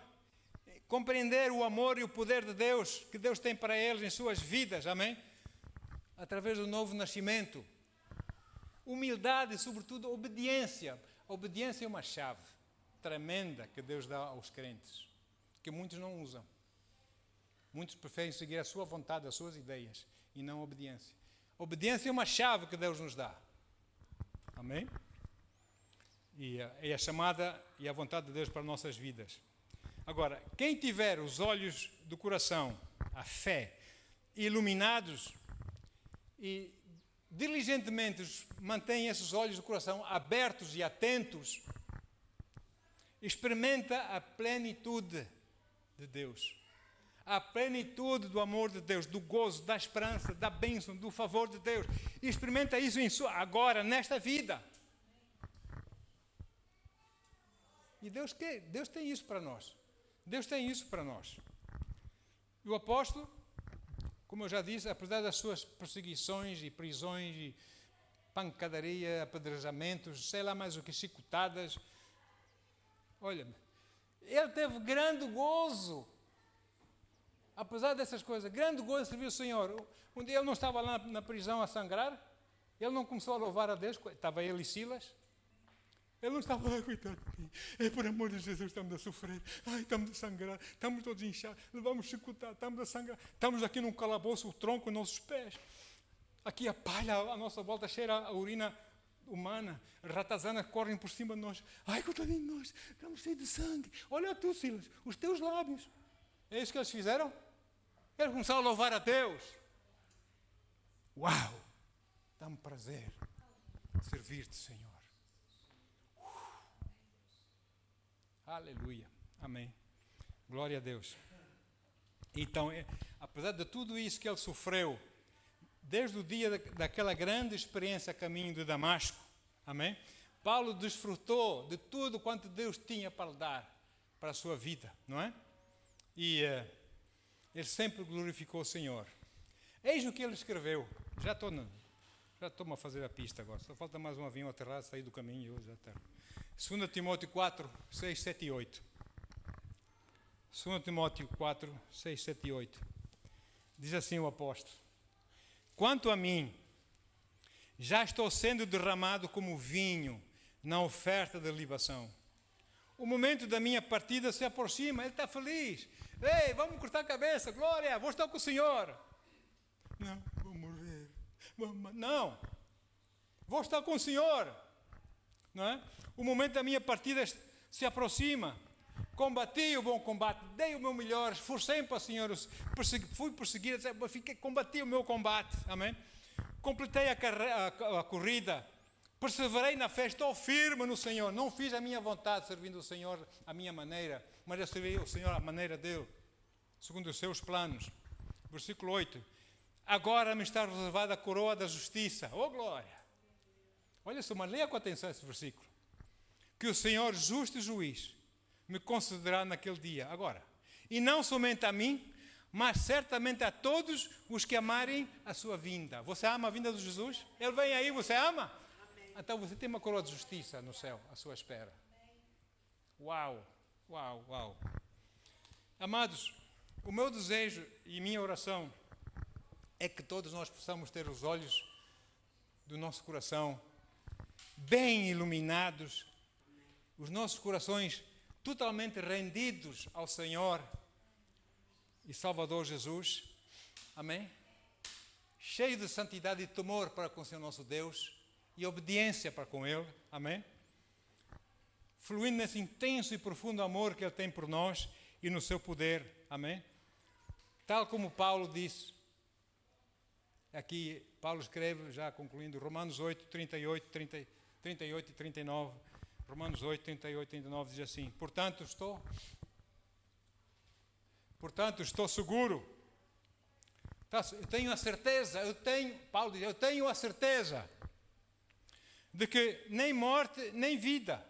compreender o amor e o poder de Deus, que Deus tem para eles em suas vidas, amém? Através do novo nascimento. Humildade e, sobretudo, obediência. A obediência é uma chave tremenda que Deus dá aos crentes, que muitos não usam. Muitos preferem seguir a sua vontade, as suas ideias, e não a obediência. Obediência é uma chave que Deus nos dá. Amém? E é a chamada e a vontade de Deus para nossas vidas. Agora, quem tiver os olhos do coração, a fé, iluminados e diligentemente mantém esses olhos do coração abertos e atentos, experimenta a plenitude de Deus. A plenitude do amor de Deus, do gozo, da esperança, da bênção, do favor de Deus. E experimenta isso agora, nesta vida. E Deus tem isso para nós. Deus tem isso para nós. E o apóstolo, como eu já disse, apesar das suas perseguições e prisões e pancadaria, apedrejamentos, sei lá mais o que, chicotadas, olha, ele teve grande gozo. Apesar dessas coisas, grande gozo de servir o Senhor. Um dia ele não estava lá na prisão a sangrar, ele não começou a louvar a Deus, estava ele e Silas. Ele não estava lá, coitado. Por amor de Jesus, estamos a sofrer. Estamos a sangrar, estamos todos inchados, levamos chicotar, estamos a sangrar. Estamos aqui num calabouço, o tronco nos nossos pés. Aqui a palha à nossa volta cheira a urina humana. Ratazanas correm por cima de nós. Coitadinho de nós, estamos cheios de sangue. Olha tu, Silas, os teus lábios. É isso que eles fizeram? Eles começaram a louvar a Deus. Uau! Dá-me prazer servir-te, Senhor. Aleluia. Amém. Glória a Deus. Então, apesar de tudo isso que ele sofreu, desde o dia daquela grande experiência a caminho de Damasco, amém? Paulo desfrutou de tudo quanto Deus tinha para dar para a sua vida, não é? E ele sempre glorificou o Senhor. Eis o que ele escreveu. Já estou-me a fazer a pista agora. Só falta mais um avião aterrar, sair do caminho e eu já aterro. 2 Timóteo 4, 6, 7 e 8. 2 Timóteo 4, 6, 7 e 8. Diz assim o apóstolo: quanto a mim, já estou sendo derramado como vinho na oferta de libação. O momento da minha partida se aproxima. Ele está feliz. Ei, vamos cortar a cabeça, glória, vou estar com o Senhor. Não, vou morrer. Não, vou estar com o Senhor. Não é? O momento da minha partida se aproxima. Combati o bom combate, dei o meu melhor, esforcei-me para o Senhor, fui perseguido, combati o meu combate, amém? Completei a corrida, perseverei na fé, estou firme no Senhor, não fiz a minha vontade servindo o Senhor à minha maneira, mas eu servi o Senhor à maneira dele, segundo os seus planos. Versículo 8: agora me está reservada a coroa da justiça. Oh glória! Olha só, mas leia com atenção esse versículo. Que o Senhor, justo juiz, me concederá naquele dia. Agora, e não somente a mim, mas certamente a todos os que amarem a sua vinda. Você ama a vinda de Jesus? Ele vem aí, você ama? Amém. Então você tem uma coroa de justiça no céu à sua espera. Uau, uau, uau. Amados, o meu desejo e minha oração é que todos nós possamos ter os olhos do nosso coração bem iluminados, os nossos corações totalmente rendidos ao Senhor e Salvador Jesus, amém? Cheio de santidade e temor para com o Senhor nosso Deus e obediência para com Ele, amém? Fluindo nesse intenso e profundo amor que Ele tem por nós e no seu poder, amém? Tal como Paulo disse, aqui Paulo escreve, já concluindo, Romanos 8, 38 e 39, Romanos 8, 38 e 39 diz assim: Portanto, estou seguro. Eu tenho a certeza, Paulo diz, eu tenho a certeza de que nem morte, nem vida,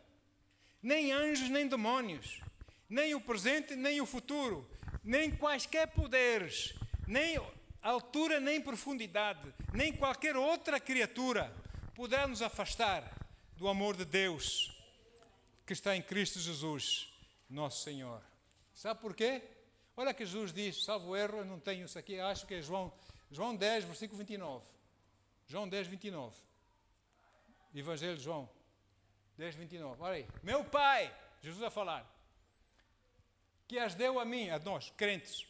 nem anjos, nem demónios, nem o presente, nem o futuro, nem quaisquer poderes, nem altura, nem profundidade, nem qualquer outra criatura poderá nos afastar do amor de Deus que está em Cristo Jesus, nosso Senhor. Sabe porquê? Olha que Jesus diz, salvo erro, eu não tenho isso aqui, acho que é João 10, versículo 29. João 10, 29. Evangelho de João 10, 29. Olha aí. Meu Pai, Jesus a falar, que as deu a mim, a nós, crentes,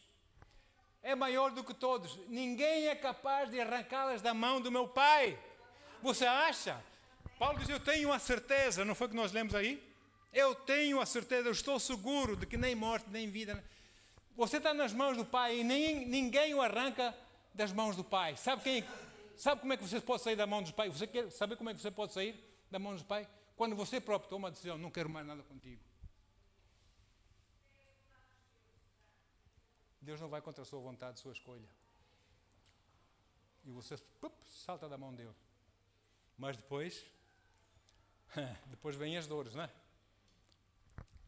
é maior do que todos. Ninguém é capaz de arrancá-las da mão do meu Pai. Você acha? Paulo diz, eu tenho a certeza, não foi o que nós lemos aí? Eu tenho a certeza, eu estou seguro de que nem morte, nem vida. Você está nas mãos do Pai e ninguém o arranca das mãos do Pai. Sabe como é que você pode sair da mão do Pai? Você quer saber como é que você pode sair da mão do Pai? Quando você próprio toma a decisão, não quero mais nada contigo. Deus não vai contra a sua vontade, a sua escolha. E você salta da mão dele. Mas depois vêm as dores, não é?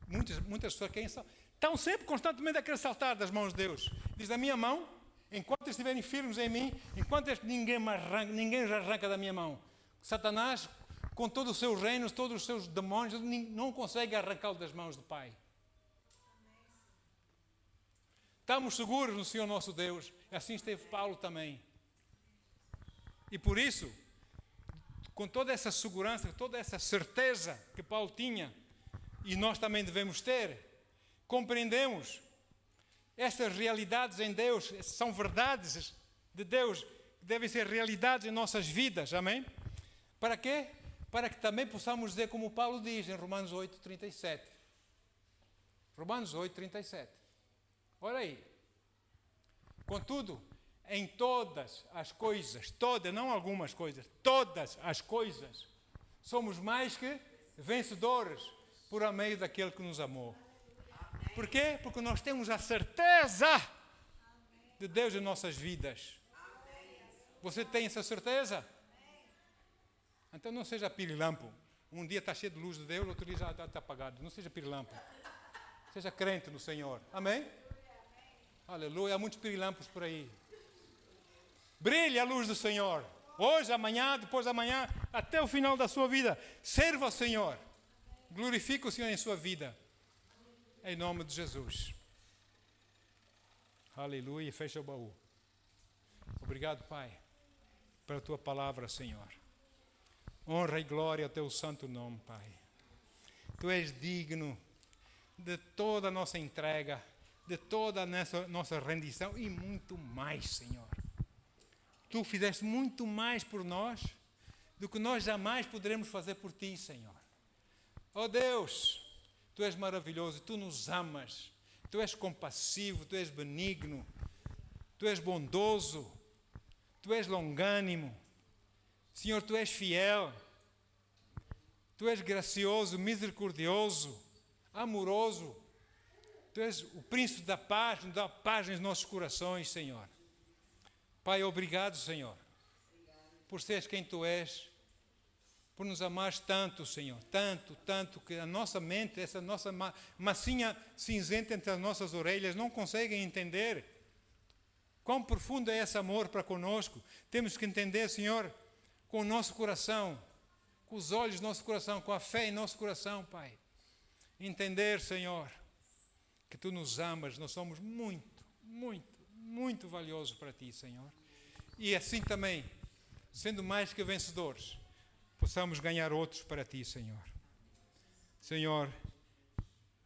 Muitas pessoas estão sempre constantemente a querer saltar das mãos de Deus. Diz, a minha mão, enquanto estiverem firmes em mim, enquanto ninguém já arranca da minha mão. Satanás, com todos os seus reinos, todos os seus demónios, não consegue arrancá-lo das mãos do Pai. Estamos seguros no Senhor nosso Deus. Assim esteve Paulo também. E por isso, com toda essa segurança, toda essa certeza que Paulo tinha, e nós também devemos ter, compreendemos estas realidades em Deus, são verdades de Deus, que devem ser realidades em nossas vidas, amém? Para quê? Para que também possamos dizer como Paulo diz em Romanos 8:37. Romanos 8:37. Olha aí. Contudo, em todas as coisas, todas, não algumas coisas, todas as coisas, somos mais que vencedores por meio daquele que nos amou. Por quê? Porque nós temos a certeza de Deus em nossas vidas. Você tem essa certeza? Então não seja pirilampo. Um dia está cheio de luz de Deus, outro dia já está apagado. Não seja pirilampo. Seja crente no Senhor. Amém? Aleluia. Há muitos pirilampos por aí. Brilhe a luz do Senhor. Hoje, amanhã, depois da manhã, até o final da sua vida. Serva o Senhor. Glorifique o Senhor em sua vida. Em nome de Jesus. Aleluia. Fecha o baú. Obrigado, Pai, pela tua palavra, Senhor. Honra e glória ao teu santo nome, Pai. Tu és digno de toda a nossa entrega, de toda a nossa rendição e muito mais, Senhor. Tu fizeste muito mais por nós do que nós jamais poderemos fazer por ti, Senhor. Oh Deus, tu és maravilhoso, tu nos amas, tu és compassivo, tu és benigno, tu és bondoso, tu és longânimo. Senhor, tu és fiel, tu és gracioso, misericordioso, amoroso. Tu és o príncipe da paz, nos dá paz nos nossos corações, Senhor. Pai, obrigado, Senhor, por seres quem tu és, por nos amares tanto, Senhor, tanto, que a nossa mente, essa nossa massinha cinzenta entre as nossas orelhas, não conseguem entender quão profundo é esse amor para conosco. Temos que entender, Senhor, com o nosso coração, com os olhos do nosso coração, com a fé em nosso coração, Pai. Entender, Senhor, que tu nos amas, nós somos muito valiosos para ti, Senhor. E assim também, sendo mais que vencedores, possamos ganhar outros para ti, Senhor. Senhor,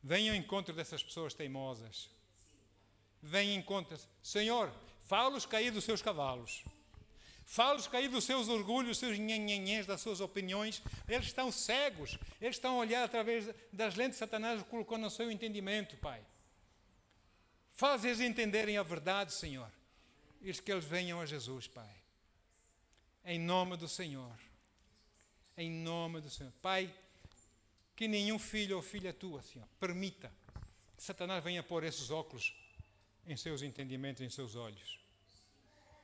venha ao encontro dessas pessoas teimosas. Venha ao encontro. Senhor, fala-os cair dos seus cavalos. Fala-os cair dos seus orgulhos, dos seus nhanhanhãs, das suas opiniões. Eles estão cegos. Eles estão a olhar através das lentes que Satanás colocou no seu entendimento, Pai. Faz-lhes entenderem a verdade, Senhor. E que eles venham a Jesus, Pai. Em nome do Senhor. Em nome do Senhor. Pai, que nenhum filho ou filha tua, Senhor, permita que Satanás venha pôr esses óculos em seus entendimentos, em seus olhos.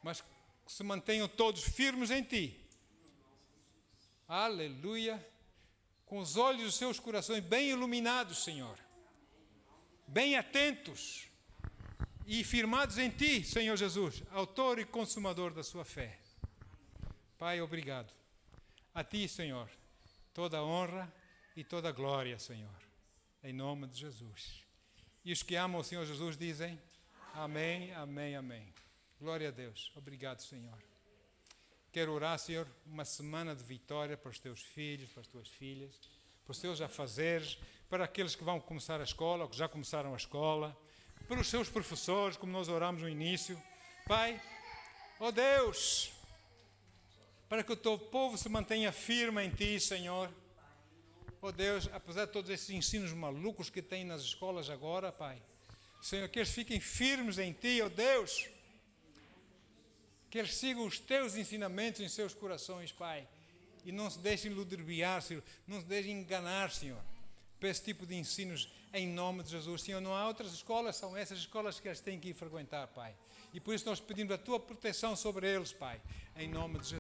Mas que se mantenham todos firmes em ti. Aleluia. Com os olhos dos seus corações bem iluminados, Senhor. Bem atentos. E firmados em ti, Senhor Jesus, autor e consumador da sua fé. Pai, obrigado. A ti, Senhor, toda a honra e toda a glória, Senhor. Em nome de Jesus. E os que amam o Senhor Jesus dizem amém, amém, amém. Glória a Deus. Obrigado, Senhor. Quero orar, Senhor, uma semana de vitória para os teus filhos, para as tuas filhas, para os teus afazeres, para aqueles que vão começar a escola, ou que já começaram a escola, pelos seus professores, como nós oramos no início. Pai, ó Deus, para que o teu povo se mantenha firme em Ti, Senhor. Ó Deus, apesar de todos esses ensinos malucos que tem nas escolas agora, Pai, Senhor, que eles fiquem firmes em Ti, ó Deus. Que eles sigam os Teus ensinamentos em seus corações, Pai. E não se deixem ludibriar, Senhor. Não se deixem enganar, Senhor, por esse tipo de ensinos, em nome de Jesus. Senhor, não há outras escolas, são essas escolas que eles têm que ir frequentar, Pai. E por isso nós pedimos a Tua proteção sobre eles, Pai, em nome de Jesus.